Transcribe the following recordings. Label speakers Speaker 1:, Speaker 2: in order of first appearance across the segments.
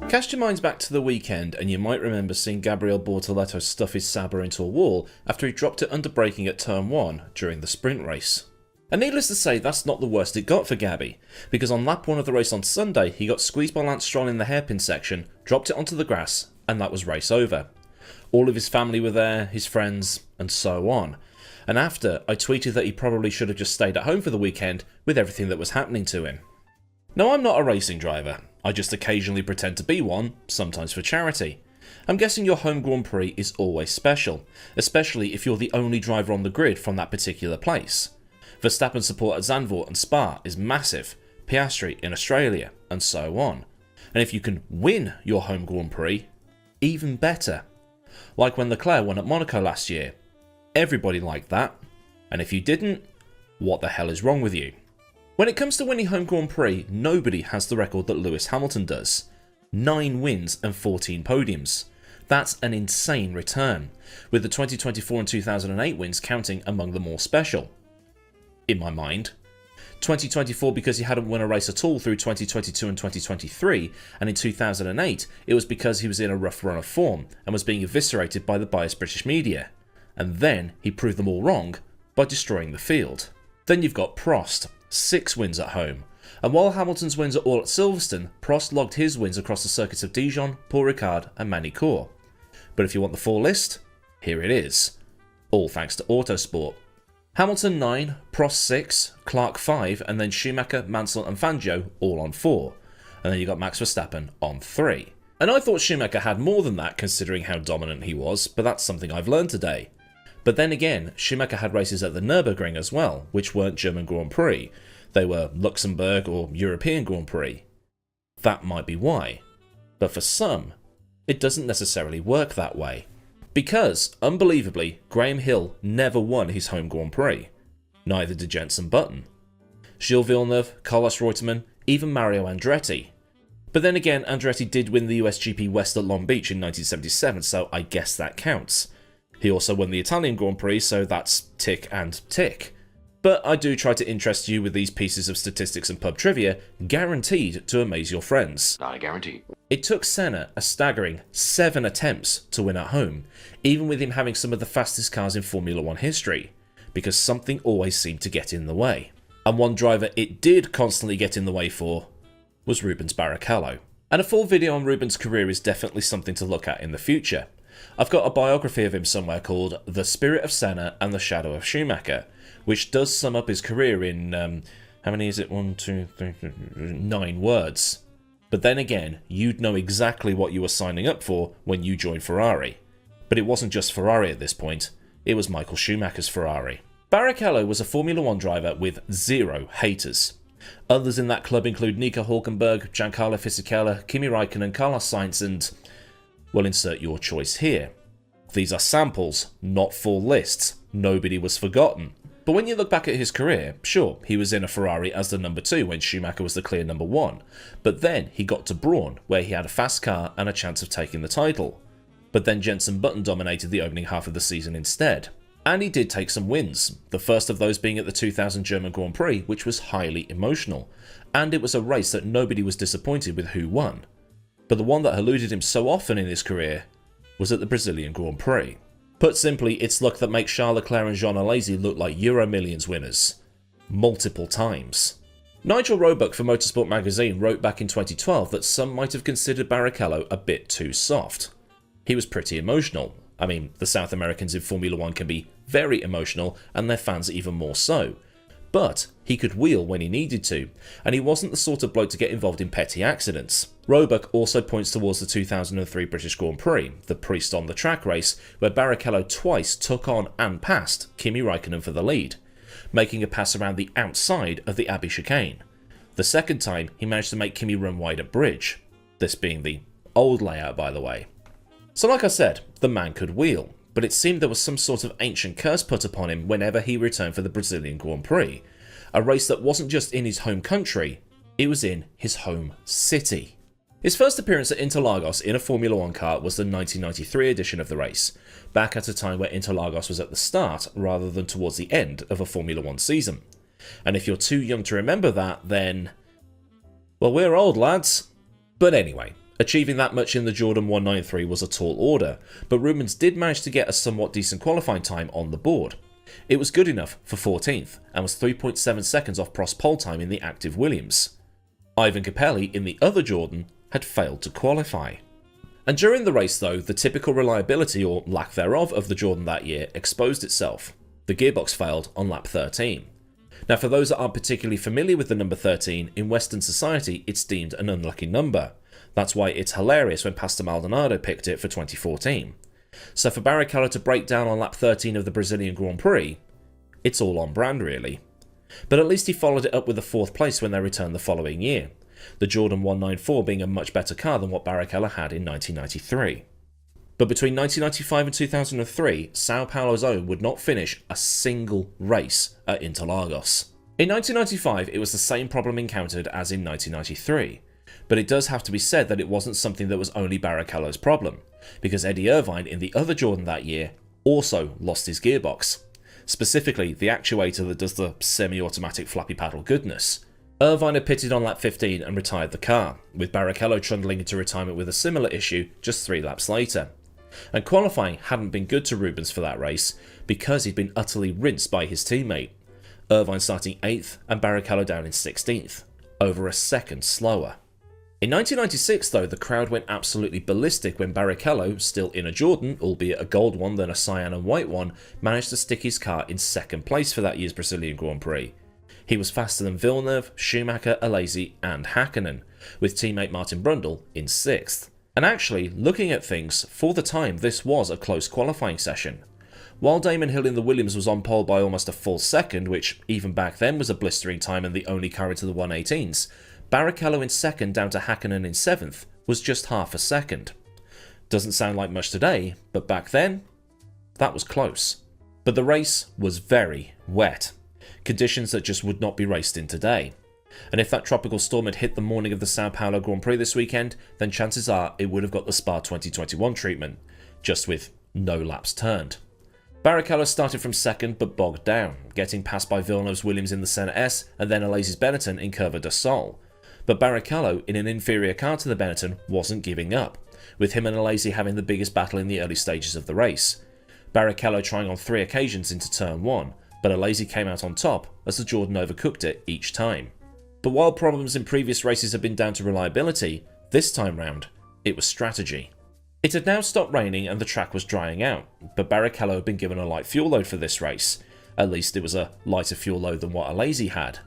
Speaker 1: Cast your minds back to the weekend and you might remember seeing Gabriel Bortoleto stuff his Sabre into a wall after he dropped it under braking at turn 1 during the sprint race. And needless to say, that's not the worst it got for Gabby, because on lap 1 of the race on Sunday he got squeezed by Lance Stroll in the hairpin section, dropped it onto the grass, and that was race over. All of his family were there, his friends, and so on. And after, I tweeted that he probably should have just stayed at home for the weekend with everything that was happening to him. Now, I'm not a racing driver. I just occasionally pretend to be one, sometimes for charity. I'm guessing your home Grand Prix is always special, especially if you're the only driver on the grid from that particular place. Verstappen's support at Zandvoort and Spa is massive, Piastri in Australia, and so on. And if you can win your home Grand Prix, even better. Like when Leclerc won at Monaco last year. Everybody liked that. And if you didn't, what the hell is wrong with you? When it comes to winning home Grand Prix, nobody has the record that Lewis Hamilton does. 9 wins and 14 podiums. That's an insane return, with the 2024 and 2008 wins counting among the more special. In my mind. 2024 because he hadn't won a race at all through 2022 and 2023, and in 2008 it was because he was in a rough run of form and was being eviscerated by the biased British media. And then he proved them all wrong by destroying the field. Then you've got Prost, 6 wins at home. And while Hamilton's wins are all at Silverstone, Prost logged his wins across the circuits of Dijon, Paul Ricard and Manicourt. But if you want the full list, here it is. All thanks to Autosport. Hamilton 9, Prost 6, Clark 5, and then Schumacher, Mansell and Fangio all on 4. And then you got Max Verstappen on 3. And I thought Schumacher had more than that considering how dominant he was, but that's something I've learned today. But then again, Schumacher had races at the Nürburgring as well, which weren't German Grand Prix. They were Luxembourg or European Grand Prix. That might be why. But for some, it doesn't necessarily work that way. Because, unbelievably, Graham Hill never won his home Grand Prix. Neither did Jenson Button. Gilles Villeneuve, Carlos Reutemann, even Mario Andretti. But then again, Andretti did win the USGP West at Long Beach in 1977, so I guess that counts. He also won the Italian Grand Prix, so that's tick and tick. But I do try to interest you with these pieces of statistics and pub trivia, guaranteed to amaze your friends.
Speaker 2: I guarantee.
Speaker 1: It took Senna a staggering 7 attempts to win at home, even with him having some of the fastest cars in Formula 1 history, because something always seemed to get in the way. And one driver it did constantly get in the way for was Rubens Barrichello. And a full video on Rubens' career is definitely something to look at in the future. I've got a biography of him somewhere called The Spirit of Senna and the Shadow of Schumacher, which does sum up his career in, how many is it? 1, 2, 3, 9 words. But then again, you'd know exactly what you were signing up for when you joined Ferrari. But it wasn't just Ferrari at this point, it was Michael Schumacher's Ferrari. Barrichello was a Formula 1 driver with 0 haters. Others in that club include Nico Hülkenberg, Giancarlo Fisichella, Kimi Räikkönen, Carlos Sainz and, well, insert your choice here. These are samples, not full lists. Nobody was forgotten. But when you look back at his career, sure, he was in a Ferrari as the number 2 when Schumacher was the clear number 1. But then he got to Brawn, where he had a fast car and a chance of taking the title. But then Jenson Button dominated the opening half of the season instead. And he did take some wins, the first of those being at the 2000 German Grand Prix, which was highly emotional. And it was a race that nobody was disappointed with who won. But the one that eluded him so often in his career was at the Brazilian Grand Prix. Put simply, it's luck that makes Charles Leclerc and Jean Alesi look like Euro Millions winners. Multiple times. Nigel Roebuck for Motorsport magazine wrote back in 2012 that some might have considered Barrichello a bit too soft. He was pretty emotional. I mean, the South Americans in Formula 1 can be very emotional, and their fans even more so. But he could wheel when he needed to, and he wasn't the sort of bloke to get involved in petty accidents. Roebuck also points towards the 2003 British Grand Prix, the priest on the track race, where Barrichello twice took on and passed Kimi Räikkönen for the lead, making a pass around the outside of the Abbey chicane. The second time, he managed to make Kimi run wide at Bridge, this being the old layout by the way. So like I said, the man could wheel, but it seemed there was some sort of ancient curse put upon him whenever he returned for the Brazilian Grand Prix, a race that wasn't just in his home country, it was in his home city. His first appearance at Interlagos in a Formula 1 car was the 1993 edition of the race, back at a time where Interlagos was at the start rather than towards the end of a Formula 1 season. And if you're too young to remember that, then, well, we're old, lads. But anyway, Achieving that much in the Jordan 193 was a tall order, but Rubens did manage to get a somewhat decent qualifying time on the board. It was good enough for 14th, and was 3.7 seconds off Prost's pole time in the active Williams. Ivan Capelli, in the other Jordan, had failed to qualify. And during the race though, the typical reliability, or lack thereof, of the Jordan that year exposed itself. The gearbox failed on lap 13. Now for those that aren't particularly familiar with the number 13, in Western society it's deemed an unlucky number. That's why it's hilarious when Pastor Maldonado picked it for 2014. So for Barrichello to break down on lap 13 of the Brazilian Grand Prix, it's all on brand really. But at least he followed it up with a 4th place when they returned the following year, the Jordan 194 being a much better car than what Barrichello had in 1993. But between 1995 and 2003, Sao Paulo's own would not finish a single race at Interlagos. In 1995 it was the same problem encountered as in 1993. But it does have to be said that it wasn't something that was only Barrichello's problem, because Eddie Irvine in the other Jordan that year also lost his gearbox, specifically the actuator that does the semi-automatic flappy paddle goodness. Irvine had pitted on lap 15 and retired the car, with Barrichello trundling into retirement with a similar issue just 3 laps later. And qualifying hadn't been good to Rubens for that race, because he'd been utterly rinsed by his teammate, Irvine starting 8th and Barrichello down in 16th, over a second slower. In 1996 though, the crowd went absolutely ballistic when Barrichello, still in a Jordan, albeit a gold one then a cyan and white one, managed to stick his car in 2nd place for that year's Brazilian Grand Prix. He was faster than Villeneuve, Schumacher, Alesi and Hakkinen, with teammate Martin Brundle in 6th. And actually, looking at things, for the time this was a close qualifying session. While Damon Hill in the Williams was on pole by almost a full second, which even back then was a blistering time and the only car into the 118s, Barrichello in 2nd down to Hakkinen in 7th was just half a second. Doesn't sound like much today, but back then, that was close. But the race was very wet, conditions that just would not be raced in today. And if that tropical storm had hit the morning of the Sao Paulo Grand Prix this weekend, then chances are it would have got the Spa 2021 treatment, just with no laps turned. Barrichello started from 2nd but bogged down, getting passed by Villeneuve's Williams in the Senna S and then Alesi's Benetton in Curva do Sol. But Barrichello, in an inferior car to the Benetton, wasn't giving up, with him and Alesi having the biggest battle in the early stages of the race. Barrichello trying on 3 occasions into turn 1, but Alesi came out on top as the Jordan overcooked it each time. But while problems in previous races had been down to reliability, this time round, it was strategy. It had now stopped raining and the track was drying out, but Barrichello had been given a light fuel load for this race. At least it was a lighter fuel load than what Alesi had.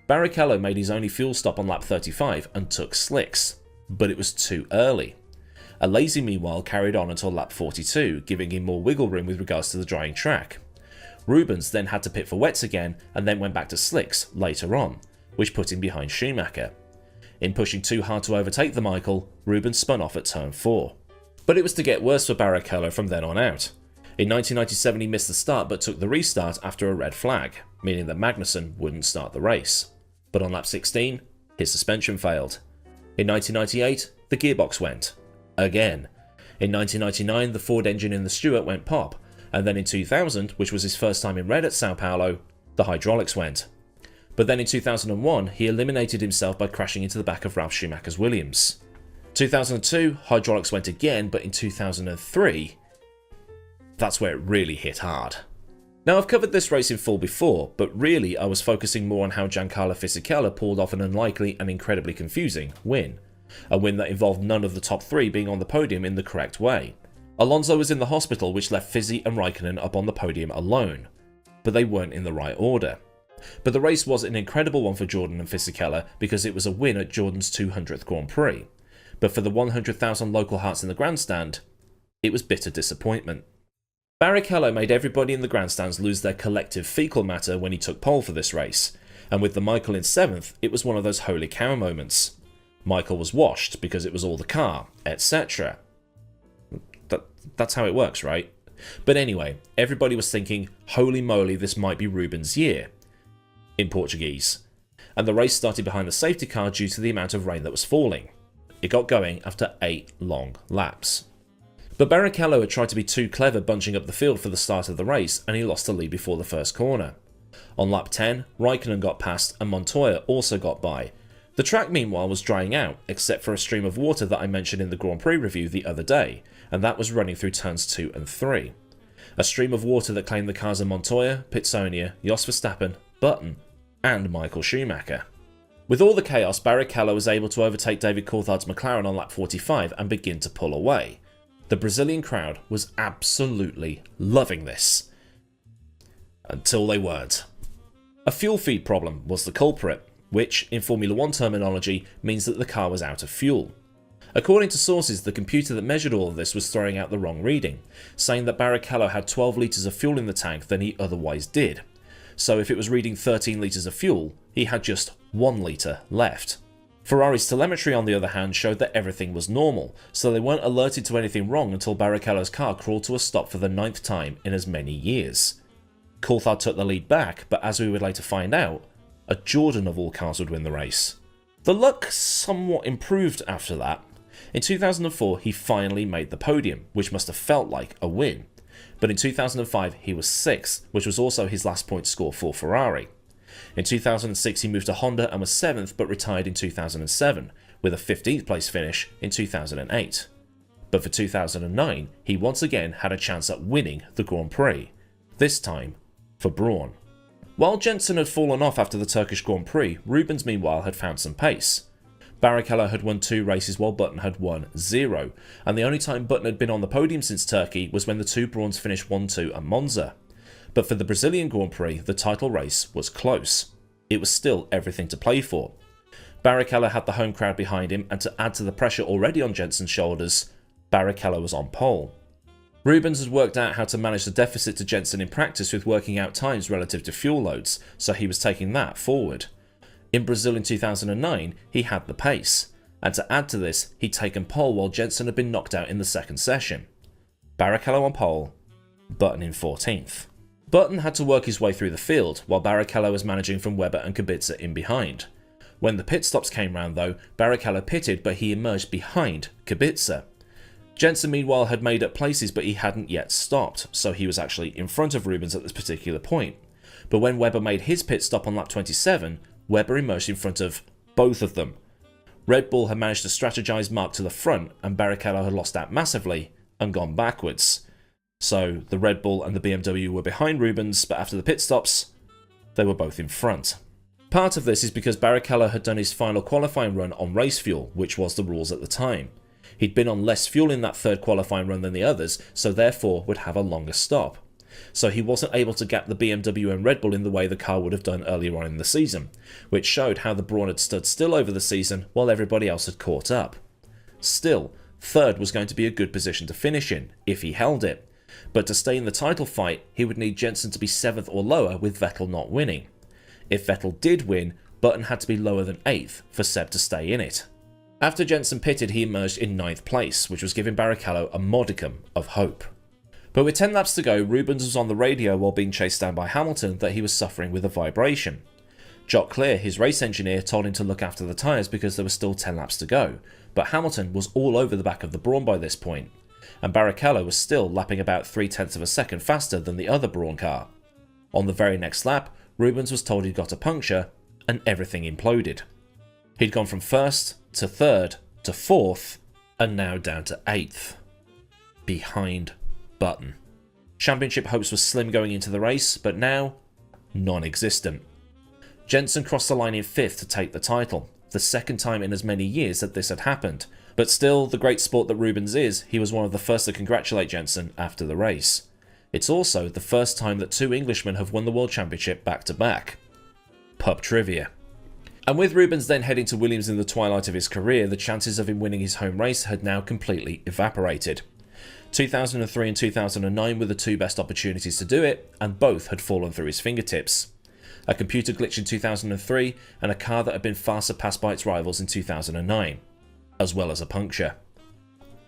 Speaker 1: Barrichello made his only fuel stop on lap 35 and took slicks, but it was too early. Alesi meanwhile carried on until lap 42, giving him more wiggle room with regards to the drying track. Rubens then had to pit for wets again and then went back to slicks later on, which put him behind Schumacher. In pushing too hard to overtake the Michael, Rubens spun off at turn 4. But it was to get worse for Barrichello from then on out. In 1997 he missed the start but took the restart after a red flag, meaning that Magnussen wouldn't start the race. But on lap 16, his suspension failed. In 1998, the gearbox went. Again. In 1999, the Ford engine in the Stewart went pop, and then in 2000, which was his first time in red at Sao Paulo, the hydraulics went. But then in 2001, he eliminated himself by crashing into the back of Ralf Schumacher's Williams. 2002, hydraulics went again, but in 2003, that's where it really hit hard. Now I've covered this race in full before, but really I was focusing more on how Giancarlo Fisichella pulled off an unlikely and incredibly confusing win. A win that involved none of the top 3 being on the podium in the correct way. Alonso was in the hospital, which left Fizzy and Raikkonen up on the podium alone, but they weren't in the right order. But the race was an incredible one for Jordan and Fisichella because it was a win at Jordan's 200th Grand Prix. But for the 100,000 local hearts in the grandstand, it was bitter disappointment. Barrichello made everybody in the grandstands lose their collective fecal matter when he took pole for this race, and with the Michael in 7th, it was one of those holy cow moments. Michael was washed because it was all the car, etc. That's how it works, right? But anyway, everybody was thinking, holy moly, this might be Rubens' year, in Portuguese. And the race started behind the safety car due to the amount of rain that was falling. It got going after 8 long laps. But Barrichello had tried to be too clever bunching up the field for the start of the race, and he lost the lead before the first corner. On lap 10, Raikkonen got past and Montoya also got by, The track meanwhile was drying out, except for a stream of water that I mentioned in the Grand Prix review the other day, and that was running through turns 2 and 3. A stream of water that claimed the cars of Montoya, Pitsonia, Jos Verstappen, Button, and Michael Schumacher. With all the chaos, Barrichello was able to overtake David Coulthard's McLaren on lap 45 and begin to pull away. The Brazilian crowd was absolutely loving this. Until they weren't. A fuel feed problem was the culprit, which, in Formula 1 terminology, means that the car was out of fuel. According to sources, the computer that measured all of this was throwing out the wrong reading, saying that Barrichello had 12 litres of fuel in the tank than he otherwise did. So if it was reading 13 litres of fuel, he had just 1 litre left. Ferrari's telemetry, on the other hand, showed that everything was normal, so they weren't alerted to anything wrong until Barrichello's car crawled to a stop for the 9th time in as many years. Coulthard took the lead back, but as we would later find out, a Jordan of all cars would win the race. The luck somewhat improved after that. In 2004, he finally made the podium, which must have felt like a win. But in 2005, he was 6th, which was also his last point score for Ferrari. In 2006, he moved to Honda and was 7th, but retired in 2007, with a 15th place finish in 2008. But for 2009, he once again had a chance at winning the Grand Prix, this time for Brawn. While Jenson had fallen off after the Turkish Grand Prix, Rubens meanwhile had found some pace. Barrichello had won 2 races while Button had won 0, and the only time Button had been on the podium since Turkey was when the two Brawns finished 1-2 at Monza. But for the Brazilian Grand Prix, the title race was close. It was still everything to play for. Barrichello had the home crowd behind him, and to add to the pressure already on Jenson's shoulders, Barrichello was on pole. Rubens had worked out how to manage the deficit to Jenson in practice with working out times relative to fuel loads, so he was taking that forward. In Brazil in 2009, he had the pace, and to add to this, he'd taken pole while Jenson had been knocked out in the second session. Barrichello on pole, Button in 14th. Button had to work his way through the field, while Barrichello was managing from Webber and Kubica in behind. When the pit stops came round though, Barrichello pitted, but he emerged behind Kubica. Jenson meanwhile had made up places, but he hadn't yet stopped, so he was actually in front of Rubens at this particular point. But when Webber made his pit stop on lap 27, Webber emerged in front of both of them. Red Bull had managed to strategize Mark to the front, and Barrichello had lost out massively and gone backwards. So the Red Bull and the BMW were behind Rubens, but after the pit stops, they were both in front. Part of this is because Barrichello had done his final qualifying run on race fuel, which was the rules at the time. He'd been on less fuel in that third qualifying run than the others, so therefore would have a longer stop. So he wasn't able to gap the BMW and Red Bull in the way the car would have done earlier on in the season, which showed how the Brawn had stood still over the season while everybody else had caught up. Still, third was going to be a good position to finish in, if he held it, but to stay in the title fight, he would need Jenson to be 7th or lower with Vettel not winning. If Vettel did win, Button had to be lower than 8th for Seb to stay in it. After Jenson pitted, he emerged in 9th place, which was giving Barrichello a modicum of hope. But with 10 laps to go, Rubens was on the radio while being chased down by Hamilton that he was suffering with a vibration. Jock Clear, his race engineer, told him to look after the tyres because there were still 10 laps to go, but Hamilton was all over the back of the Brawn by this point, and Barrichello was still lapping about 0.3 of a second faster than the other Brawn car. On the very next lap, Rubens was told he'd got a puncture, and everything imploded. He'd gone from 1st to 3rd to 4th, and now down to 8th. Behind Button. Championship hopes were slim going into the race, but now, non-existent. Jenson crossed the line in 5th to take the title, the second time in as many years that this had happened, but still, the great sport that Rubens is, he was one of the first to congratulate Jenson after the race. It's also the first time that 2 Englishmen have won the World Championship back-to-back. Pub trivia. And with Rubens then heading to Williams in the twilight of his career, the chances of him winning his home race had now completely evaporated. 2003 and 2009 were the 2 best opportunities to do it, and both had fallen through his fingertips. A computer glitch in 2003, and a car that had been far surpassed by its rivals in 2009, as well as a puncture.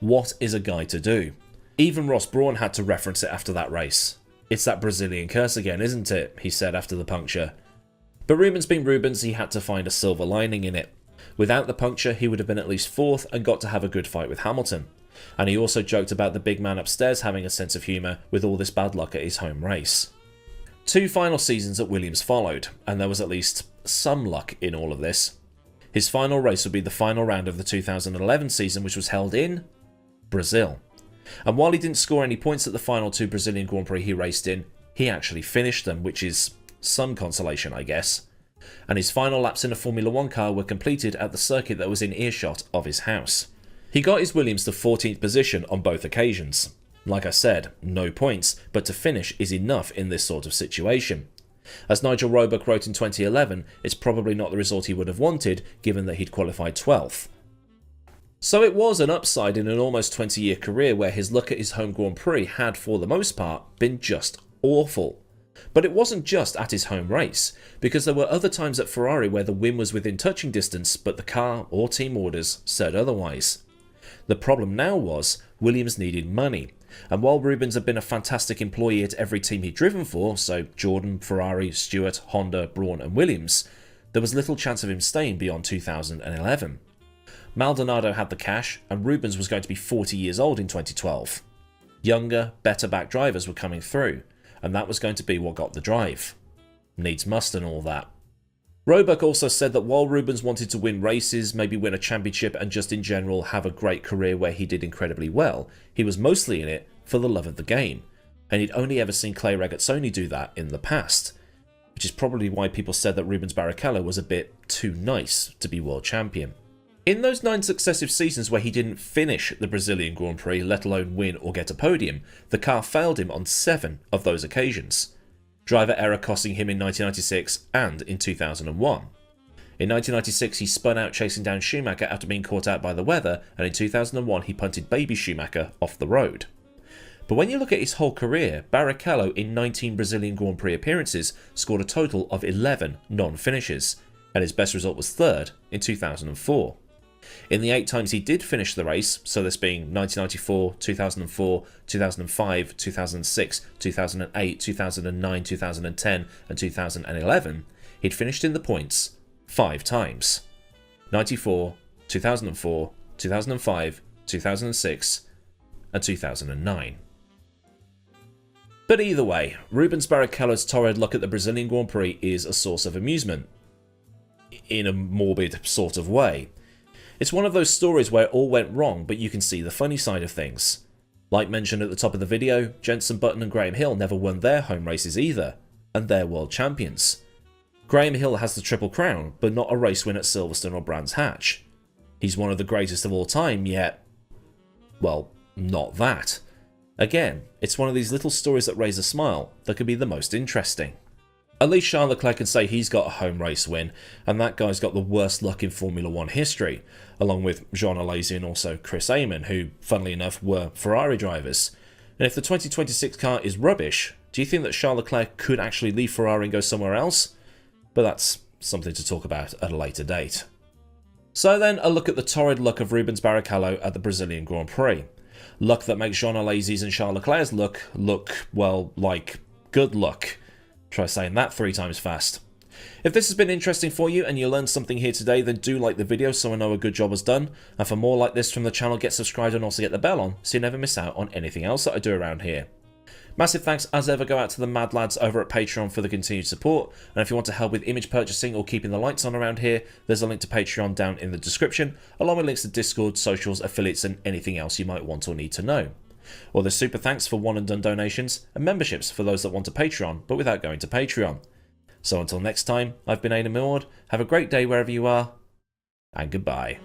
Speaker 1: What is a guy to do? Even Ross Brawn had to reference it after that race. "It's that Brazilian curse again, isn't it?" he said after the puncture. But Rubens being Rubens, he had to find a silver lining in it. Without the puncture, he would have been at least 4th and got to have a good fight with Hamilton. And he also joked about the big man upstairs having a sense of humour with all this bad luck at his home race. 2 final seasons at Williams followed, and there was at least some luck in all of this. His final race would be the final round of the 2011 season, which was held in Brazil. And while he didn't score any points at the final 2 Brazilian Grand Prix he raced in, he actually finished them, which is some consolation, I guess. And his final laps in a Formula 1 car were completed at the circuit that was in earshot of his house. He got his Williams to 14th position on both occasions. Like I said, no points, but to finish is enough in this sort of situation. As Nigel Roebuck wrote in 2011, it's probably not the result he would have wanted, given that he'd qualified 12th. So it was an upside in an almost 20-year career where his luck at his home Grand Prix had, for the most part, been just awful. But it wasn't just at his home race, because there were other times at Ferrari where the win was within touching distance, but the car or team orders said otherwise. The problem now was, Williams needed money, and while Rubens had been a fantastic employee at every team he'd driven for, so Jordan, Ferrari, Stewart, Honda, Brawn and Williams, there was little chance of him staying beyond 2011. Maldonado had the cash, and Rubens was going to be 40 years old in 2012. Younger, better-backed drivers were coming through, and that was going to be what got the drive. Needs must and all that. Roebuck also said that while Rubens wanted to win races, maybe win a championship and just in general have a great career where he did incredibly well, he was mostly in it for the love of the game, and he'd only ever seen Clay Regazzoni do that in the past, which is probably why people said that Rubens Barrichello was a bit too nice to be world champion. In those 9 successive seasons where he didn't finish the Brazilian Grand Prix, let alone win or get a podium, the car failed him on 7 of those occasions. Driver error costing him in 1996 and in 2001. In 1996 he spun out chasing down Schumacher after being caught out by the weather, and in 2001 he punted baby Schumacher off the road. But when you look at his whole career, Barrichello in 19 Brazilian Grand Prix appearances scored a total of 11 non-finishes, and his best result was 3rd in 2004. In the 8 times he did finish the race, so this being 1994, 2004, 2005, 2006, 2008, 2009, 2010 and 2011, he'd finished in the points 5 times. 94, 2004, 2005, 2006 and 2009. But either way, Rubens Barrichello's torrid luck at the Brazilian Grand Prix is a source of amusement, in a morbid sort of way. It's one of those stories where it all went wrong, but you can see the funny side of things. Like mentioned at the top of the video, Jenson Button and Graham Hill never won their home races either, and they're world champions. Graham Hill has the Triple Crown, but not a race win at Silverstone or Brands Hatch. He's one of the greatest of all time, yet, well, not that. Again, it's one of these little stories that raise a smile that could be the most interesting. At least Charles Leclerc can say he's got a home race win, and that guy's got the worst luck in Formula 1 history, along with Jean Alesi and also Chris Amon, who, funnily enough, were Ferrari drivers. And if the 2026 car is rubbish, do you think that Charles Leclerc could actually leave Ferrari and go somewhere else? But that's something to talk about at a later date. So then, a look at the torrid luck of Rubens Barrichello at the Brazilian Grand Prix. Luck that makes Jean Alesi's and Charles Leclerc's look, well, like good luck. Try saying that 3 times fast. If this has been interesting for you and you learned something here today, then do like the video so I know a good job was done. And for more like this from the channel, get subscribed and also get the bell on so you never miss out on anything else that I do around here. Massive thanks as ever go out to the mad lads over at Patreon for the continued support, and if you want to help with image purchasing or keeping the lights on around here, there's a link to Patreon down in the description, along with links to Discord, socials, affiliates and anything else you might want or need to know. Or there's super thanks for one and done donations, and memberships for those that want a Patreon but without going to Patreon. So until next time, I've been Millward, have a great day wherever you are, and goodbye.